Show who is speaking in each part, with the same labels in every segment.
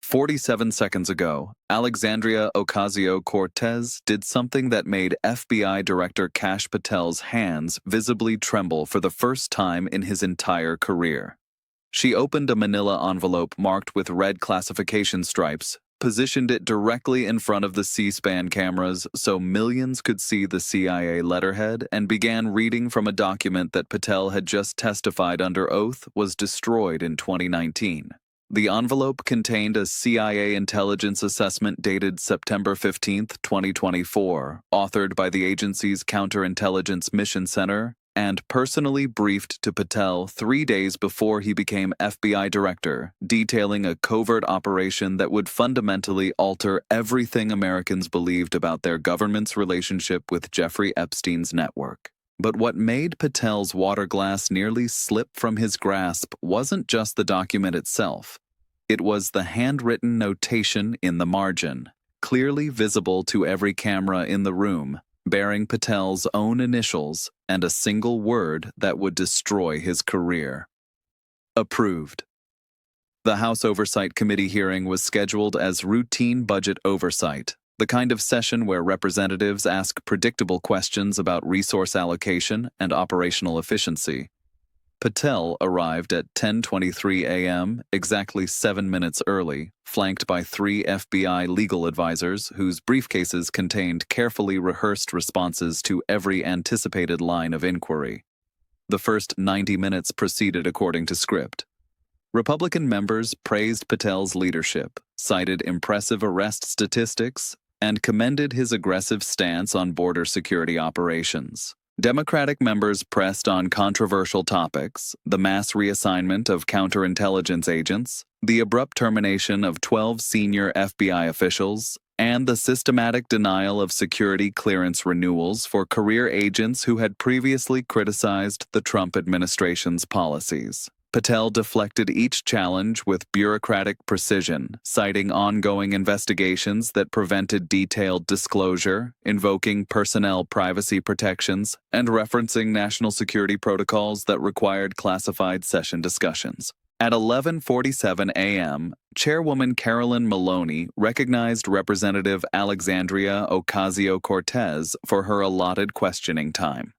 Speaker 1: 47 seconds ago, Alexandria Ocasio-Cortez did something that made FBI Director Kash Patel's hands visibly tremble for the first time in his entire career. She opened a manila envelope marked with red classification stripes, positioned it directly in front of the C-SPAN cameras so millions could see the CIA letterhead, and began reading from a document that Patel had just testified under oath was destroyed in 2019. The envelope contained a CIA intelligence assessment dated September 15, 2024, authored by the agency's Counterintelligence Mission Center, and personally briefed to Patel 3 days before he became FBI director, detailing a covert operation that would fundamentally alter everything Americans believed about their government's relationship with Jeffrey Epstein's network. But what made Patel's water glass nearly slip from his grasp wasn't just the document itself. It was the handwritten notation in the margin, clearly visible to every camera in the room, bearing Patel's own initials and a single word that would destroy his career. Approved. The House Oversight Committee hearing was scheduled as routine budget oversight, the kind of session where representatives ask predictable questions about resource allocation and operational efficiency. Patel arrived at 10:23 a.m., exactly 7 minutes early, flanked by 3 FBI legal advisors whose briefcases contained carefully rehearsed responses to every anticipated line of inquiry. The first 90 minutes proceeded according to script. Republican members praised Patel's leadership, cited impressive arrest statistics, and commended his aggressive stance on border security operations. Democratic members pressed on controversial topics: the mass reassignment of counterintelligence agents, the abrupt termination of 12 senior FBI officials, and the systematic denial of security clearance renewals for career agents who had previously criticized the Trump administration's policies. Patel deflected each challenge with bureaucratic precision, citing ongoing investigations that prevented detailed disclosure, invoking personnel privacy protections, and referencing national security protocols that required classified session discussions. At 11:47 a.m., Chairwoman Carolyn Maloney recognized Representative Alexandria Ocasio-Cortez for her allotted questioning time.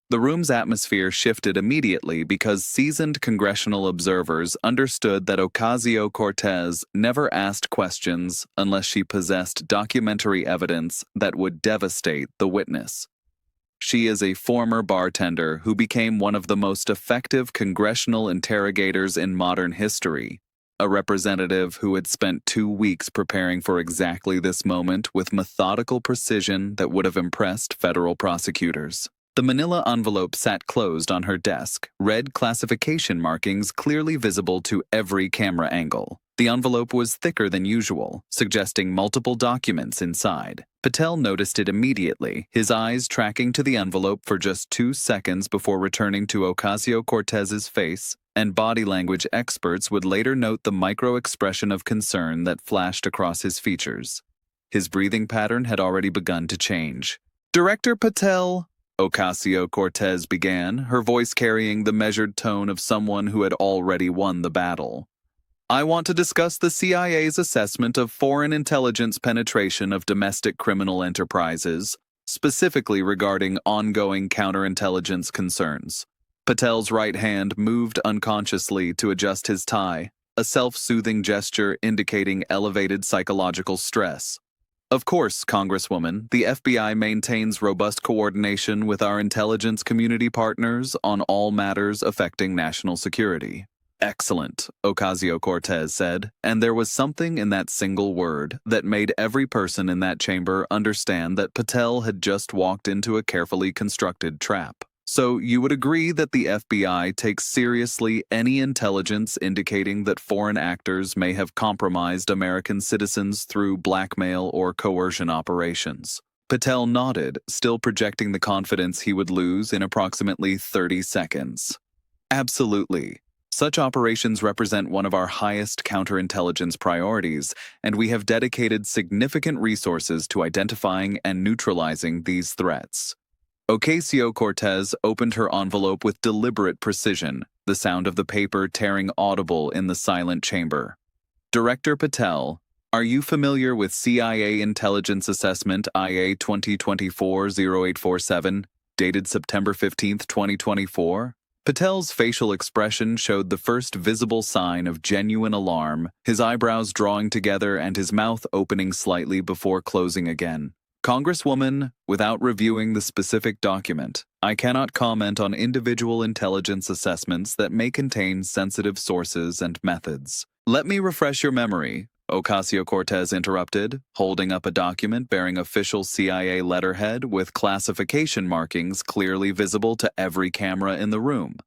Speaker 1: The room's atmosphere shifted immediately because seasoned congressional observers understood that Ocasio-Cortez never asked questions unless she possessed documentary evidence that would devastate the witness. She is a former bartender who became one of the most effective congressional interrogators in modern history, a representative who had spent 2 weeks preparing for exactly this moment with methodical precision that would have impressed federal prosecutors. The manila envelope sat closed on her desk, red classification markings clearly visible to every camera angle. The envelope was thicker than usual, suggesting multiple documents inside. Patel noticed it immediately, his eyes tracking to the envelope for just 2 seconds before returning to Ocasio-Cortez's face, and body language experts would later note the micro-expression of concern that flashed across his features. His breathing pattern had already begun to change. "Director Patel," Ocasio-Cortez began, her voice carrying the measured tone of someone who had already won the battle. "I want to discuss the CIA's assessment of foreign intelligence penetration of domestic criminal enterprises, specifically regarding ongoing counterintelligence concerns." Patel's right hand moved unconsciously to adjust his tie, a self-soothing gesture indicating elevated psychological stress. "Of course, Congresswoman, the FBI maintains robust coordination with our intelligence community partners on all matters affecting national security." "Excellent," Ocasio-Cortez said, and there was something in that single word that made every person in that chamber understand that Patel had just walked into a carefully constructed trap. "So you would agree that the FBI takes seriously any intelligence indicating that foreign actors may have compromised American citizens through blackmail or coercion operations?" Patel nodded, still projecting the confidence he would lose in approximately 30 seconds. "Absolutely. Such operations represent one of our highest counterintelligence priorities, and we have dedicated significant resources to identifying and neutralizing these threats." Ocasio-Cortez opened her envelope with deliberate precision, the sound of the paper tearing audible in the silent chamber. Director Patel, are you familiar with CIA Intelligence Assessment IA 2024-0847, dated September 15, 2024? Patel's facial expression showed the first visible sign of genuine alarm, his eyebrows drawing together and his mouth opening slightly before closing again. Congresswoman, without reviewing the specific document, I cannot comment on individual intelligence assessments that may contain sensitive sources and methods. Let me refresh your memory, Ocasio-Cortez interrupted, holding up a document bearing official CIA letterhead with classification markings clearly visible to every camera in the room.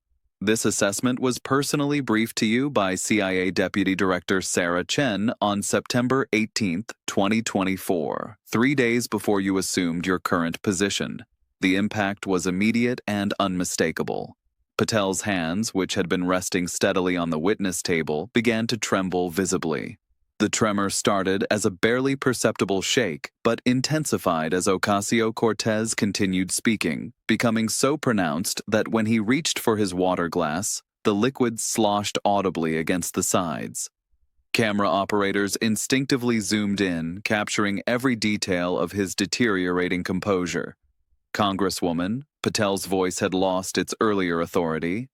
Speaker 1: This assessment was personally briefed to you by CIA Deputy Director Sarah Chen on September 18, 2024, 3 days before you assumed your current position. The impact was immediate and unmistakable. Patel's hands, which had been resting steadily on the witness table, began to tremble visibly. The tremor started as a barely perceptible shake, but intensified as Ocasio-Cortez continued speaking, becoming so pronounced that when he reached for his water glass, the liquid sloshed audibly against the sides. Camera operators instinctively zoomed in, capturing every detail of his deteriorating composure. Congresswoman, Patel's voice had lost its earlier authority.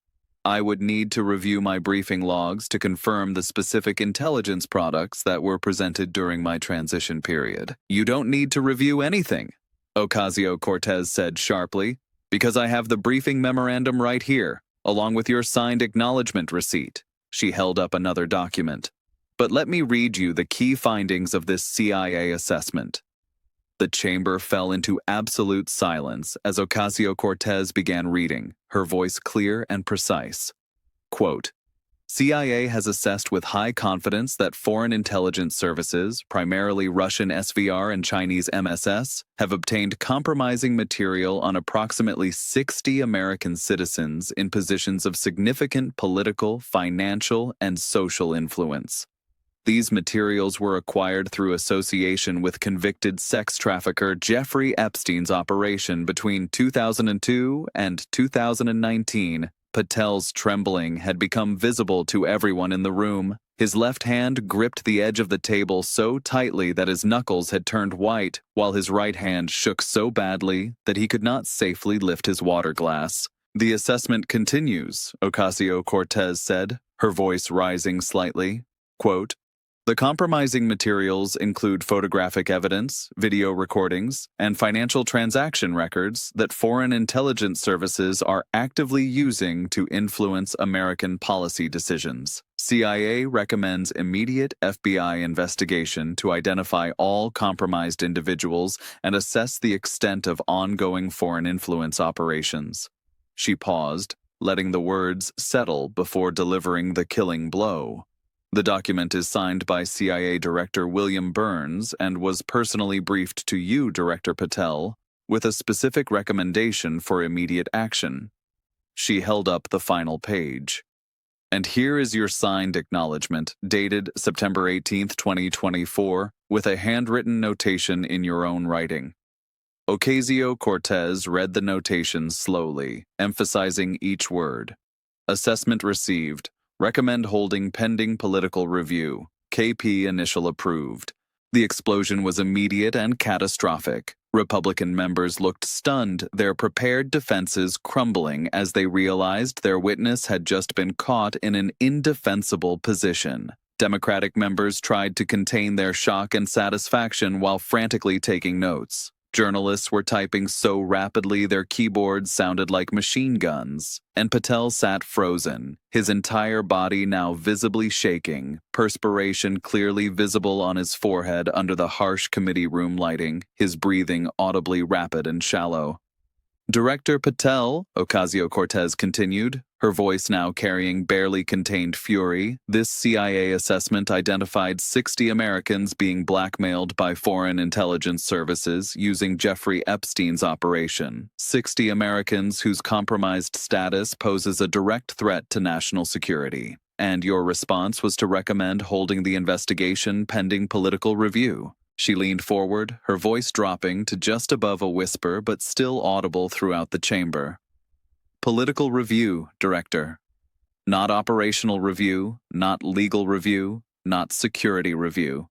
Speaker 1: I would need to review my briefing logs to confirm the specific intelligence products that were presented during my transition period. You don't need to review anything, Ocasio-Cortez said sharply, because I have the briefing memorandum right here, along with your signed acknowledgement receipt. She held up another document. But let me read you the key findings of this CIA assessment. The chamber fell into absolute silence as Ocasio-Cortez began reading, her voice clear and precise. Quote, CIA has assessed with high confidence that foreign intelligence services, primarily Russian SVR and Chinese MSS, have obtained compromising material on approximately 60 American citizens in positions of significant political, financial, and social influence. These materials were acquired through association with convicted sex trafficker Jeffrey Epstein's operation between 2002 and 2019. Patel's trembling had become visible to everyone in the room. His left hand gripped the edge of the table so tightly that his knuckles had turned white, while his right hand shook so badly that he could not safely lift his water glass. The assessment continues, Ocasio-Cortez said, her voice rising slightly. Quote, the compromising materials include photographic evidence, video recordings, and financial transaction records that foreign intelligence services are actively using to influence American policy decisions. CIA recommends immediate FBI investigation to identify all compromised individuals and assess the extent of ongoing foreign influence operations. She paused, letting the words settle before delivering the killing blow. The document is signed by CIA Director William Burns and was personally briefed to you, Director Patel, with a specific recommendation for immediate action. She held up the final page. And here is your signed acknowledgement, dated September 18, 2024, with a handwritten notation in your own writing. Ocasio-Cortez read the notation slowly, emphasizing each word. Assessment received. Recommend holding pending political review. KP initial approved. The explosion was immediate and catastrophic. Republican members looked stunned, their prepared defenses crumbling as they realized their witness had just been caught in an indefensible position. Democratic members tried to contain their shock and satisfaction while frantically taking notes. Journalists were typing so rapidly their keyboards sounded like machine guns, and Patel sat frozen, his entire body now visibly shaking, perspiration clearly visible on his forehead under the harsh committee room lighting, his breathing audibly rapid and shallow. Director Patel, Ocasio-Cortez continued, her voice now carrying barely contained fury, this CIA assessment identified 60 Americans being blackmailed by foreign intelligence services using Jeffrey Epstein's operation. 60 Americans whose compromised status poses a direct threat to national security. And your response was to recommend holding the investigation pending political review. She leaned forward, her voice dropping to just above a whisper but still audible throughout the chamber. Political review, Director. Not operational review, not legal review, not security review.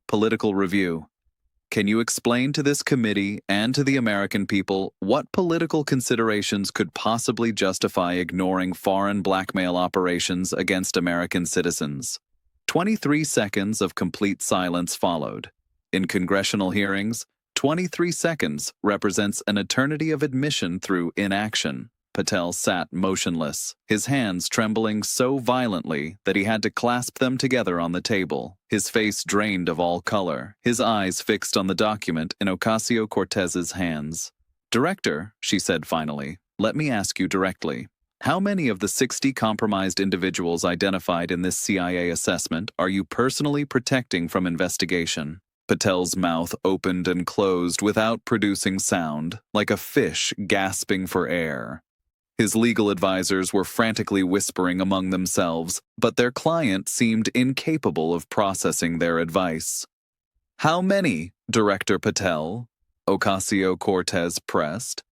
Speaker 1: Political review. Can you explain to this committee and to the American people what political considerations could possibly justify ignoring foreign blackmail operations against American citizens? 23 seconds of complete silence followed. In congressional hearings, 23 seconds represents an eternity of admission through inaction. Patel sat motionless, his hands trembling so violently that he had to clasp them together on the table, his face drained of all color, his eyes fixed on the document in Ocasio-Cortez's hands. "Director," she said finally, "let me ask you directly. How many of the 60 compromised individuals identified in this CIA assessment are you personally protecting from investigation?" Patel's mouth opened and closed without producing sound, like a fish gasping for air. His legal advisors were frantically whispering among themselves, but their client seemed incapable of processing their advice. "How many, Director Patel?" Ocasio-Cortez pressed.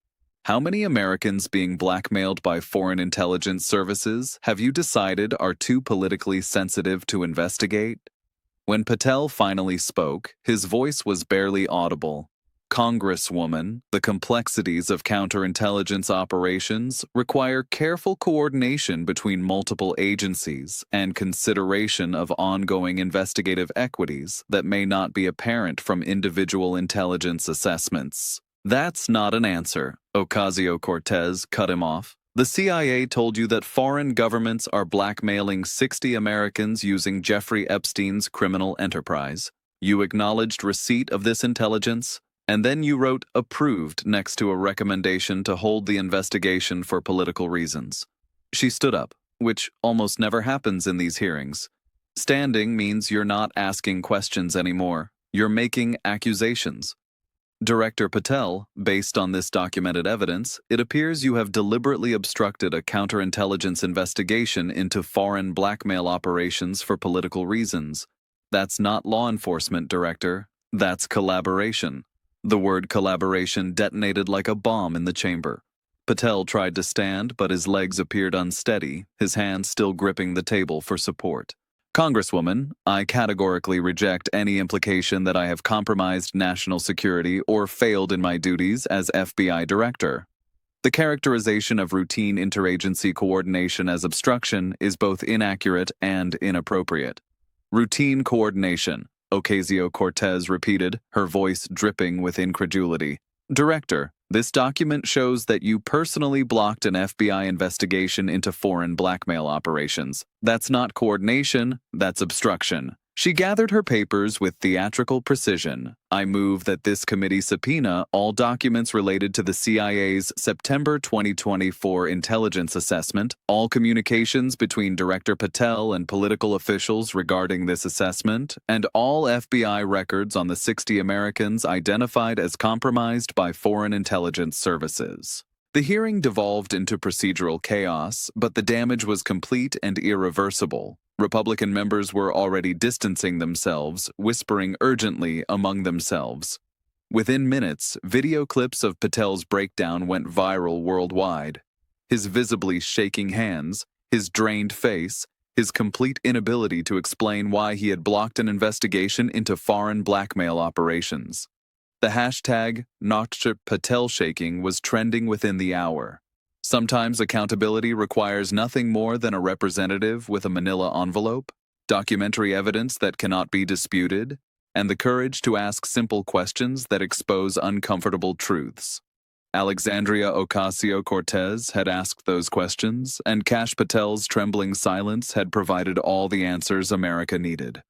Speaker 1: "How many Americans being blackmailed by foreign intelligence services have you decided are too politically sensitive to investigate?" When Patel finally spoke, his voice was barely audible. "Congresswoman, the complexities of counterintelligence operations require careful coordination between multiple agencies and consideration of ongoing investigative equities that may not be apparent from individual intelligence assessments." "That's not an answer," Ocasio-Cortez cut him off. "The CIA told you that foreign governments are blackmailing 60 Americans using Jeffrey Epstein's criminal enterprise. You acknowledged receipt of this intelligence, and then you wrote approved next to a recommendation to hold the investigation for political reasons." She stood up, which almost never happens in these hearings. Standing means you're not asking questions anymore. You're making accusations. "Director Patel, based on this documented evidence, it appears you have deliberately obstructed a counterintelligence investigation into foreign blackmail operations for political reasons. That's not law enforcement, Director. That's collaboration." The word collaboration detonated like a bomb in the chamber. Patel tried to stand, but his legs appeared unsteady, his hands still gripping the table for support. "Congresswoman, I categorically reject any implication that I have compromised national security or failed in my duties as FBI director. The characterization of routine interagency coordination as obstruction is both inaccurate and inappropriate." "Routine coordination," Ocasio-Cortez repeated, her voice dripping with incredulity. "Director, this document shows that you personally blocked an FBI investigation into foreign blackmail operations. That's not coordination, that's obstruction." She gathered her papers with theatrical precision. "I move that this committee subpoena all documents related to the CIA's September 2024 intelligence assessment, all communications between Director Patel and political officials regarding this assessment, and all FBI records on the 60 Americans identified as compromised by foreign intelligence services." The hearing devolved into procedural chaos, but the damage was complete and irreversible. Republican members were already distancing themselves, whispering urgently among themselves. Within minutes, video clips of Patel's breakdown went viral worldwide. His visibly shaking hands, his drained face, his complete inability to explain why he had blocked an investigation into foreign blackmail operations. The hashtag #NotChPatelShaking was trending within the hour. Sometimes accountability requires nothing more than a representative with a manila envelope, documentary evidence that cannot be disputed, and the courage to ask simple questions that expose uncomfortable truths. Alexandria Ocasio-Cortez had asked those questions, and Kash Patel's trembling silence had provided all the answers America needed.